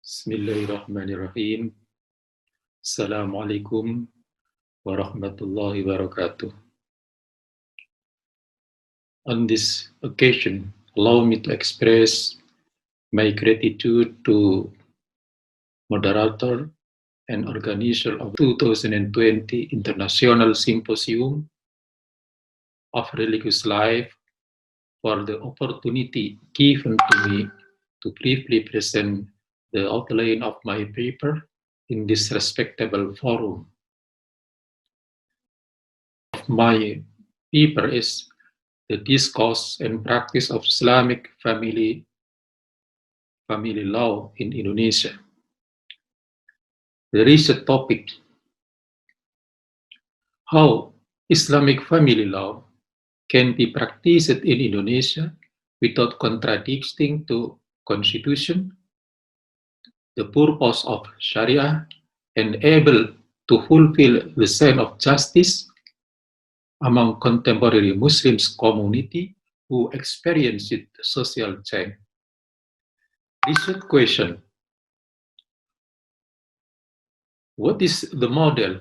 Bismillahirrahmanirrahim. Assalamualaikum warahmatullahi wabarakatuh. On this occasion, allow me to express my gratitude to moderator and organizer of 2020 International Symposium of Religious Life for the opportunity given to me to briefly present the outline of my paper in this respectable forum. My paper is the Discourse and Practice of Islamic family law in Indonesia. The research topic: how Islamic family law can be practiced in Indonesia without contradicting to constitution, the purpose of Sharia, and able to fulfill the sense of justice among contemporary Muslims community who experienced social change. Research question: what is the model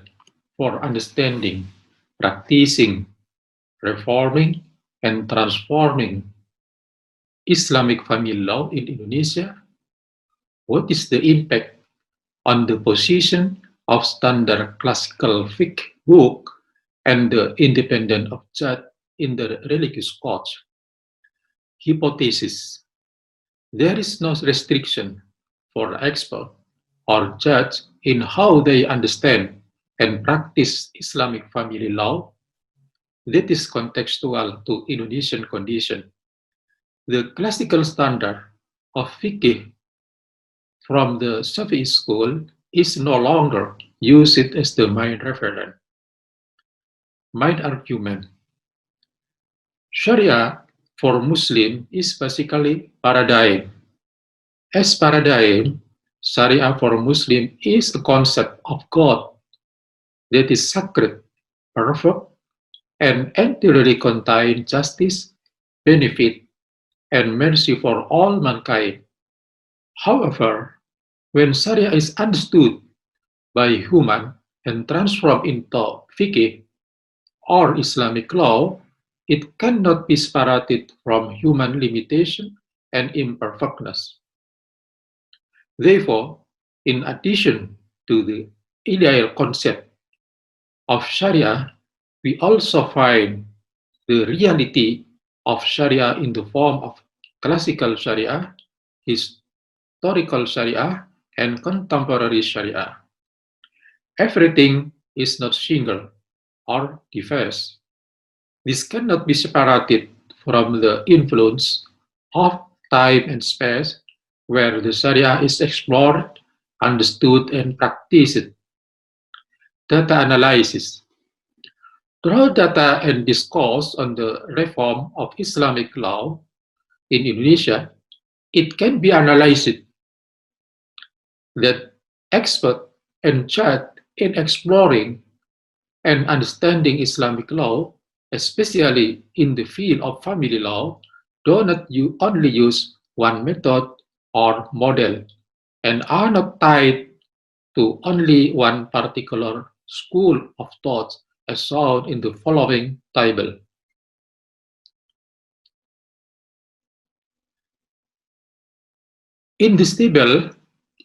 for understanding, practicing, reforming, and transforming Islamic family law in Indonesia? What is the impact on the position of standard classical fiqh book and the independence of judge in the religious courts? Hypothesis: there is no restriction for expert or judge in how they understand and practice Islamic family law that is contextual to Indonesian condition. The classical standard of fiqh from the Shafi'i school is no longer used as the main reference. Main argument: Sharia for Muslim is basically paradigm. As paradigm, Sharia for Muslim is a concept of God that is sacred, perfect, and entirely contain justice, benefit, and mercy for all mankind. However, when Sharia is understood by human and transformed into fiqh or Islamic law, it cannot be separated from human limitation and imperfectness. Therefore, in addition to the ideal concept of Sharia, we also find the reality of Sharia in the form of classical Sharia, historical Sharia, and contemporary Sharia. Everything is not single or diverse. This cannot be separated from the influence of time and space where the Sharia is explored, understood, and practiced. Data analysis. Through data and discourse on the reform of Islamic law in Indonesia, it can be analyzed that expert and judge in exploring and understanding Islamic law, especially in the field of family law, do not only use one method or model and are not tied to only one particular school of thought as shown in the following table. In this table,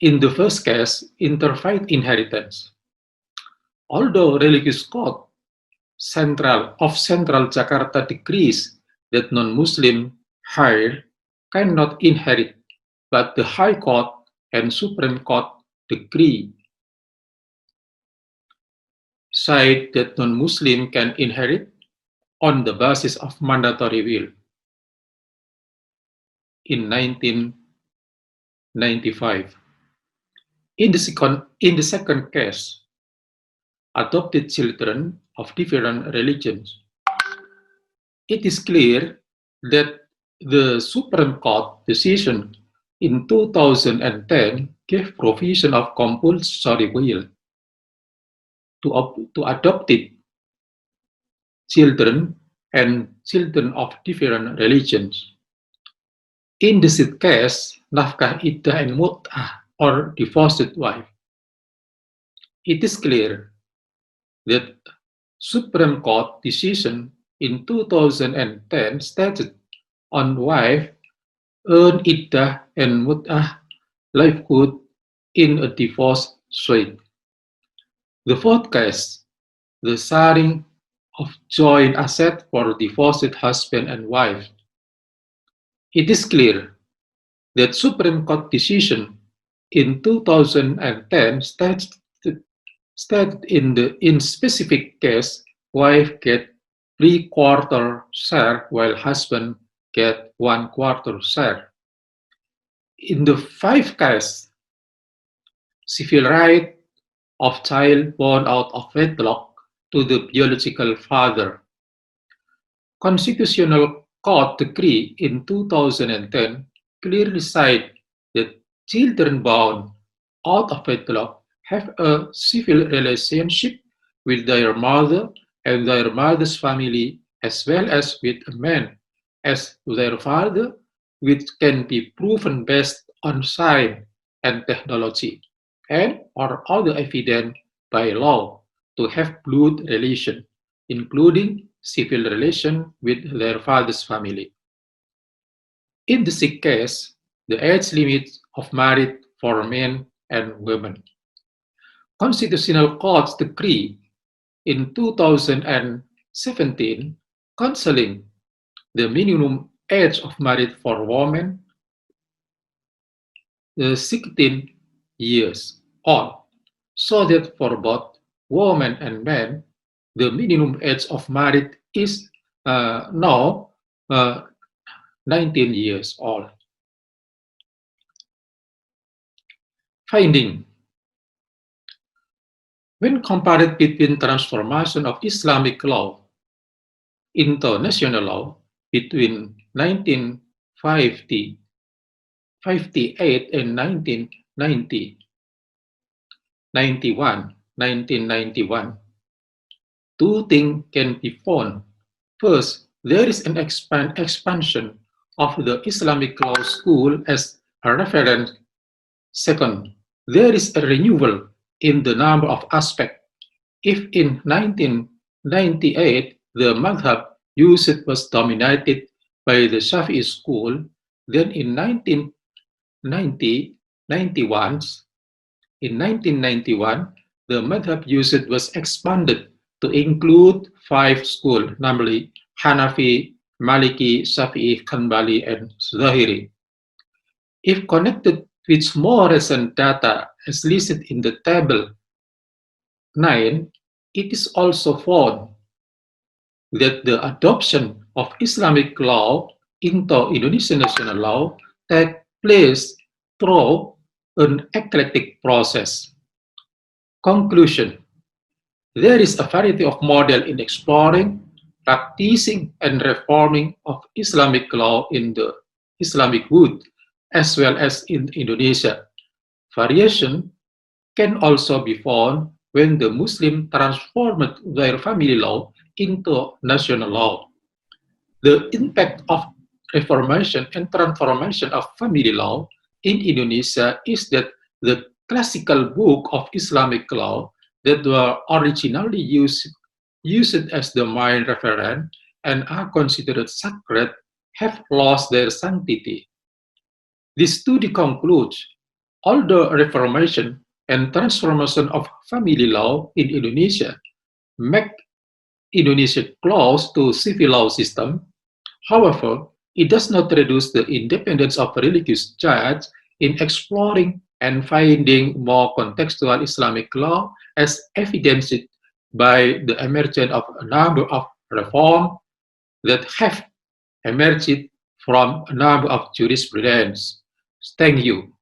in the first case, interfaith inheritance. Although religious code Central Jakarta decrees that non-Muslim higher cannot inherit, but the High Court and Supreme Court decree cite that non-Muslim can inherit on the basis of mandatory will. In 1995. In the second case, adopted children of different religions. It is clear that the Supreme Court decision in 2010 gave provision of compulsory will to adopted children and children of different religions. In this case, nafkah iddah and mut'ah or divorced wife. It is clear that Supreme Court decision in 2010 stated on wife earn iddah and mut'ah livelihood in a divorce suit. The fourth case, the sharing of joint asset for divorced husband and wife. It is clear that Supreme Court decision in 2010 stated in specific case, wife get 3/4 share while husband get 1/4 share. In the five case, civil right of child born out of wedlock to the biological father. Constitutional Court decree in 2010 clearly cite that children born out of wedlock have a civil relationship with their mother and their mother's family as well as with a man as their father, which can be proven based on science and technology and or other evidence by law to have blood relation, including civil relation with their father's family. In the sick case, the age limit of marriage for men and women. Constitutional Court's decree in 2017 cancelling the minimum age of marriage for women 16 years old, so that for both women and men, the minimum age of marriage is now 19 years old. Finding. When compared between transformation of Islamic law into national law between 1958 and 1991, two things can be found. First, there is an expansion of the Islamic law school as a reference. Second, there is a renewal in the number of aspects. If in 1998 the madhab usage was dominated by the Shafi'i school, then in 1991, the madhab usage was expanded to include 5 schools, namely Hanafi, Maliki, Shafi'i, Hanbali, and Zahiri. If connected with more recent data as listed in the table 9, it is also found that the adoption of Islamic law into Indonesian national law takes place through an eclectic process. Conclusion. There is a variety of models in exploring, practicing, and reforming of Islamic law in the Islamic world, as well as in Indonesia. Variation can also be found when the Muslim transformed their family law into national law. The impact of reformation and transformation of family law in Indonesia is that the classical book of Islamic law that were originally used as the main reference and are considered sacred have lost their sanctity. This study concludes, although reformation and transformation of family law in Indonesia make Indonesia close to civil law system, however, it does not reduce the independence of religious judge in exploring and finding more contextual Islamic law as evidenced by the emergence of a number of reforms that have emerged from a number of jurisprudence. Thank you.